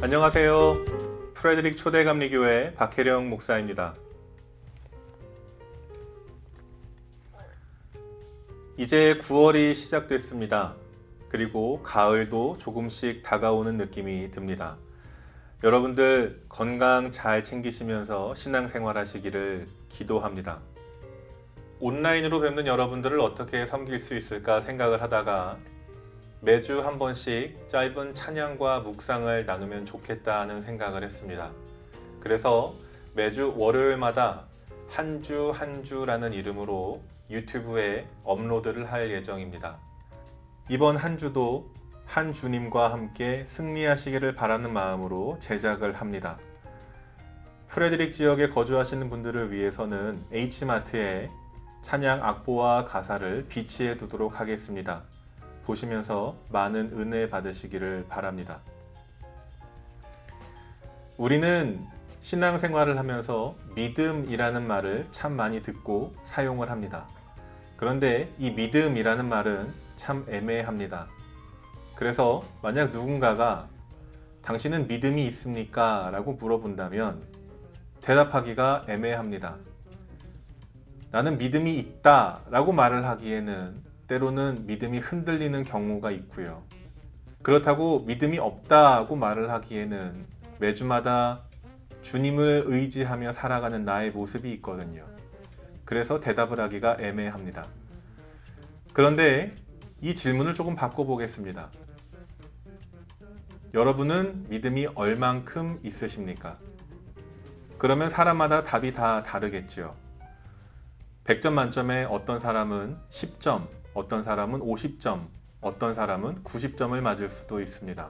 안녕하세요. 프레드릭 초대감리교회 박혜령 목사입니다. 이제 9월이 시작됐습니다. 그리고 가을도 조금씩 다가오는 느낌이 듭니다. 여러분들 건강 잘 챙기시면서 신앙생활 하시기를 기도합니다. 온라인으로 뵙는 여러분들을 어떻게 섬길 수 있을까 생각을 하다가 매주 한 번씩 짧은 찬양과 묵상을 나누면 좋겠다 하는 생각을 했습니다. 그래서 매주 월요일마다 한 주 한 주라는 이름으로 유튜브에 업로드를 할 예정입니다. 이번 한 주도 한 주님과 함께 승리하시기를 바라는 마음으로 제작을 합니다. 프레드릭 지역에 거주하시는 분들을 위해서는 H마트에 찬양 악보와 가사를 비치해 두도록 하겠습니다. 보시면서 많은 은혜 받으시기를 바랍니다. 우리는 신앙생활을 하면서 믿음이라는 말을 참 많이 듣고 사용을 합니다. 그런데 이 믿음이라는 말은 참 애매합니다. 그래서 만약 누군가가 당신은 믿음이 있습니까? 라고 물어본다면 대답하기가 애매합니다. 나는 믿음이 있다 라고 말을 하기에는 때로는 믿음이 흔들리는 경우가 있고요. 그렇다고 믿음이 없다고 말을 하기에는 매주마다 주님을 의지하며 살아가는 나의 모습이 있거든요. 그래서 대답을 하기가 애매합니다. 그런데 이 질문을 조금 바꿔보겠습니다. 여러분은 믿음이 얼만큼 있으십니까? 그러면 사람마다 답이 다 다르겠죠. 100점 만점에 어떤 사람은 10점, 어떤 사람은 50점, 어떤 사람은 90점을 맞을 수도 있습니다.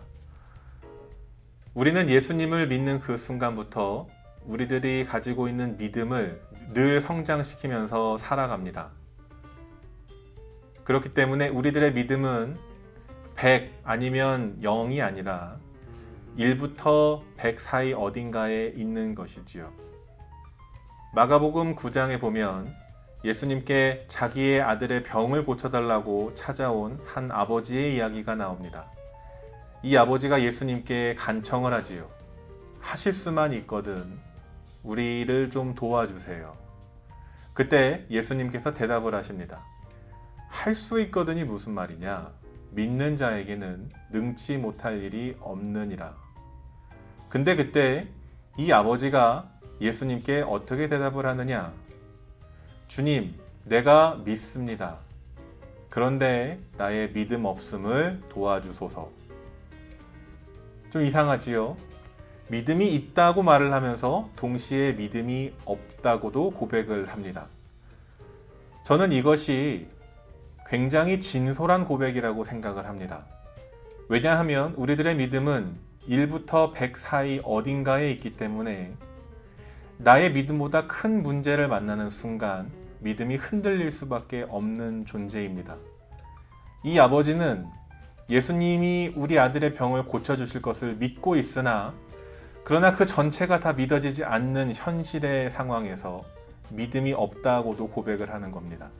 우리는 예수님을 믿는 그 순간부터 우리들이 가지고 있는 믿음을 늘 성장시키면서 살아갑니다. 그렇기 때문에 우리들의 믿음은 100 아니면 0이 아니라 1부터 100 사이 어딘가에 있는 것이지요. 마가복음 9장에 보면 예수님께 자기의 아들의 병을 고쳐달라고 찾아온 한 아버지의 이야기가 나옵니다. 이 아버지가 예수님께 간청을 하지요. 하실 수만 있거든 우리를 좀 도와주세요. 그때 예수님께서 대답을 하십니다. 할 수 있거든이 무슨 말이냐? 믿는 자에게는 능치 못할 일이 없느니라. 근데 그때 이 아버지가 예수님께 어떻게 대답을 하느냐? 주님, 내가 믿습니다. 그런데 나의 믿음 없음을 도와주소서. 좀 이상하지요? 믿음이 있다고 말을 하면서 동시에 믿음이 없다고도 고백을 합니다. 저는 이것이 굉장히 진솔한 고백이라고 생각을 합니다. 왜냐하면 우리들의 믿음은 1부터 100 사이 어딘가에 있기 때문에 나의 믿음보다 큰 문제를 만나는 순간 믿음이 흔들릴 수밖에 없는 존재입니다. 이 아버지는 예수님이 우리 아들의 병을 고쳐주실 것을 믿고 있으나 그러나 그 전체가 다 믿어지지 않는 현실의 상황에서 믿음이 없다고도 고백을 하는 겁니다.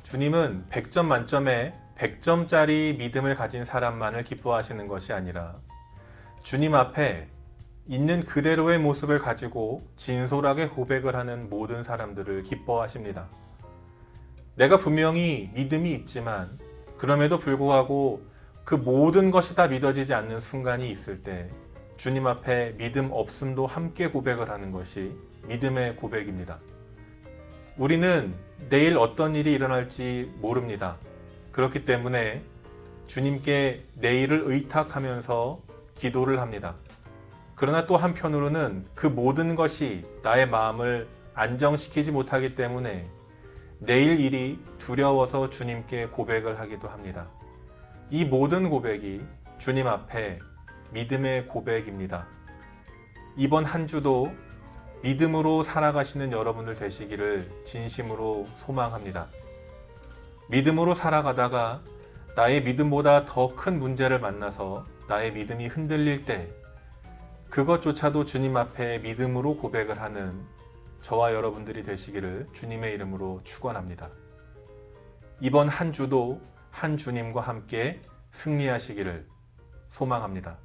주님은 100점 만점에 100점짜리 믿음을 가진 사람만을 기뻐하시는 것이 아니라 주님 앞에 있는 그대로의 모습을 가지고 진솔하게 고백을 하는 모든 사람들을 기뻐하십니다. 내가 분명히 믿음이 있지만 그럼에도 불구하고 그 모든 것이 다 믿어지지 않는 순간이 있을 때 주님 앞에 믿음 없음도 함께 고백을 하는 것이 믿음의 고백입니다. 우리는 내일 어떤 일이 일어날지 모릅니다. 그렇기 때문에 주님께 내일을 의탁하면서 기도를 합니다. 그러나 또 한편으로는 그 모든 것이 나의 마음을 안정시키지 못하기 때문에 내일 일이 두려워서 주님께 고백을 하기도 합니다. 이 모든 고백이 주님 앞에 믿음의 고백입니다. 이번 한 주도 믿음으로 살아가시는 여러분들 되시기를 진심으로 소망합니다. 믿음으로 살아가다가 나의 믿음보다 더 큰 문제를 만나서 나의 믿음이 흔들릴 때 그것조차도 주님 앞에 믿음으로 고백을 하는 저와 여러분들이 되시기를 주님의 이름으로 축원합니다. 이번 한 주도 한 주님과 함께 승리하시기를 소망합니다.